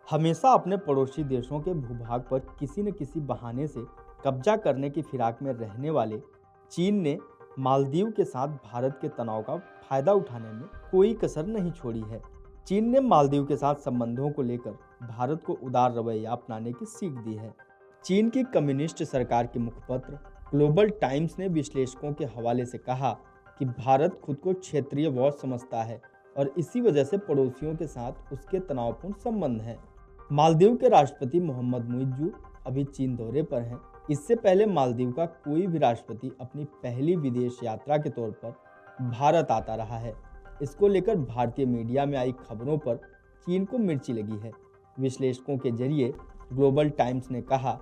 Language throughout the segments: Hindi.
हमेशा अपने पड़ोसी देशों के भूभाग पर किसी न किसी बहाने से कब्जा करने की फिराक में रहने वाले चीन ने मालदीव के साथ भारत के तनाव का फायदा उठाने में कोई कसर नहीं छोड़ी है। चीन ने मालदीव के साथ संबंधों को लेकर भारत को उदार रवैया अपनाने की सीख दी है। चीन की कम्युनिस्ट सरकार के मुखपत्र ग्लोबल टाइम्स ने विश्लेषकों के हवाले से कहा कि भारत खुद को क्षेत्रीय वॉर समझता है और इसी वजह से पड़ोसियों के साथ उसके तनावपूर्ण संबंध हैं। मालदीव के राष्ट्रपति मोहम्मद मुइज्जू अभी चीन दौरे पर हैं। इससे पहले मालदीव का कोई भी राष्ट्रपति अपनी पहली विदेश यात्रा के तौर पर भारत आता रहा है। इसको लेकर भारतीय मीडिया में आई खबरों पर चीन को मिर्ची लगी है। विश्लेषकों के जरिए ग्लोबल टाइम्स ने कहा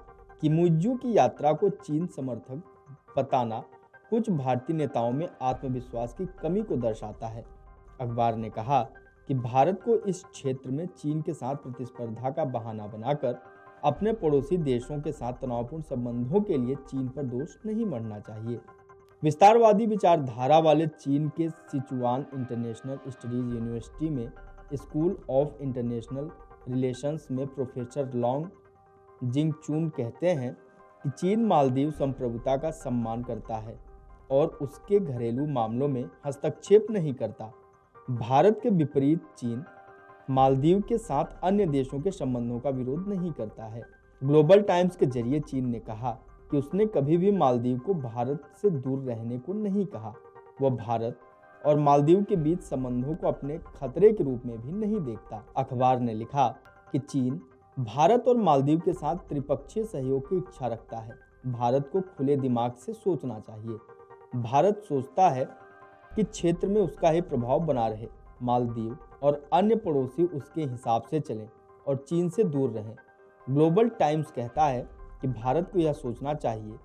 कि मुइज्जू की यात्रा को चीन समर्थक बताना कुछ भारतीय नेताओं में आत्मविश्वास की कमी को दर्शाता है। अखबार ने कहा कि भारत को इस क्षेत्र में चीन के साथ प्रतिस्पर्धा का बहाना बनाकर अपने पड़ोसी देशों के साथ तनावपूर्ण संबंधों के लिए चीन पर दोष नहीं मढ़ना चाहिए। विस्तारवादी विचारधारा वाले चीन के सिचुआन इंटरनेशनल स्टडीज यूनिवर्सिटी में स्कूल ऑफ इंटरनेशनल रिलेशंस में प्रोफेसर लॉन्ग जिंगचून कहते हैं कि चीन मालदीव संप्रभुता का सम्मान करता है और उसके घरेलू मामलों में हस्तक्षेप नहीं करता। भारत के विपरीत चीन मालदीव के साथ अन्य देशों के संबंधों का विरोध नहीं करता है। ग्लोबल टाइम्स के जरिए चीन ने कहा कि उसने कभी भी मालदीव को भारत से दूर रहने को नहीं कहा। वह भारत और मालदीव के बीच संबंधों को अपने खतरे के रूप में भी नहीं देखता। अखबार ने लिखा कि चीन भारत और मालदीव के साथ त्रिपक्षीय सहयोग की इच्छा रखता है। भारत को खुले दिमाग से सोचना चाहिए। भारत सोचता है कि क्षेत्र में उसका ही प्रभाव बना रहे। मालदीव और अन्य पड़ोसी उसके हिसाब से चलें और चीन से दूर रहें। ग्लोबल टाइम्स कहता है कि भारत को यह सोचना चाहिए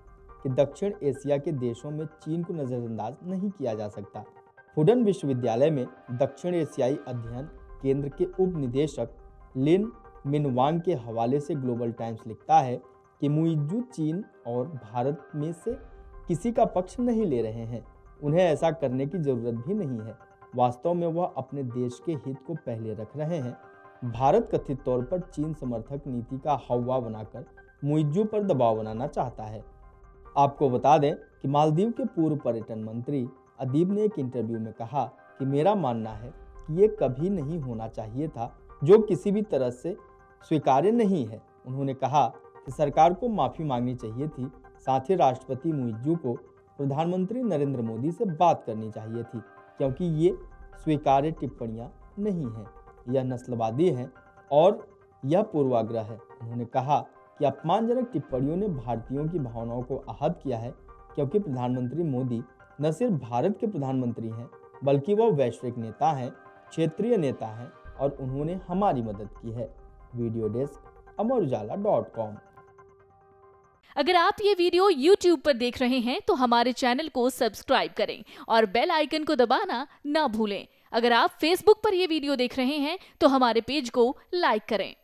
कि दक्षिण एशिया के देशों में चीन को नज़रअंदाज नहीं किया जा सकता। फुडन विश्वविद्यालय में दक्षिण एशियाई अध्ययन केंद्र के उप निदेशक लिन मिनवांग के हवाले से ग्लोबल टाइम्स लिखता है कि मुइज्जू चीन और भारत में से किसी का पक्ष नहीं ले रहे हैं। उन्हें ऐसा करने की जरूरत भी नहीं है। वास्तव में वह अपने देश के हित को पहले रख रहे हैं। भारत कथित तौर पर चीन समर्थक नीति का हवा बनाकर मुइज्जू पर दबाव बनाना चाहता है। आपको बता दें कि मालदीव के पूर्व पर्यटन मंत्री अदीब ने एक इंटरव्यू में कहा कि मेरा मानना है कि ये कभी नहीं होना चाहिए था, जो किसी भी तरह से स्वीकार्य नहीं है। उन्होंने कहा कि सरकार को माफी मांगनी चाहिए थी। साथ ही राष्ट्रपति मुइज्जू को प्रधानमंत्री नरेंद्र मोदी से बात करनी चाहिए थी, क्योंकि ये स्वीकार्य टिप्पणियां नहीं हैं। यह नस्लवादी हैं और यह पूर्वाग्रह है। उन्होंने कहा कि अपमानजनक टिप्पणियों ने भारतीयों की भावनाओं को आहत किया है, क्योंकि प्रधानमंत्री मोदी न सिर्फ भारत के प्रधानमंत्री हैं, बल्कि वह वैश्विक नेता हैं, क्षेत्रीय नेता हैं और उन्होंने हमारी मदद की है। Video desk Amarujala dot com. अगर आप ये वीडियो YouTube पर देख रहे हैं तो हमारे चैनल को सब्सक्राइब करें और बेल आइकन को दबाना ना भूलें। अगर आप Facebook पर ये वीडियो देख रहे हैं तो हमारे पेज को लाइक करें।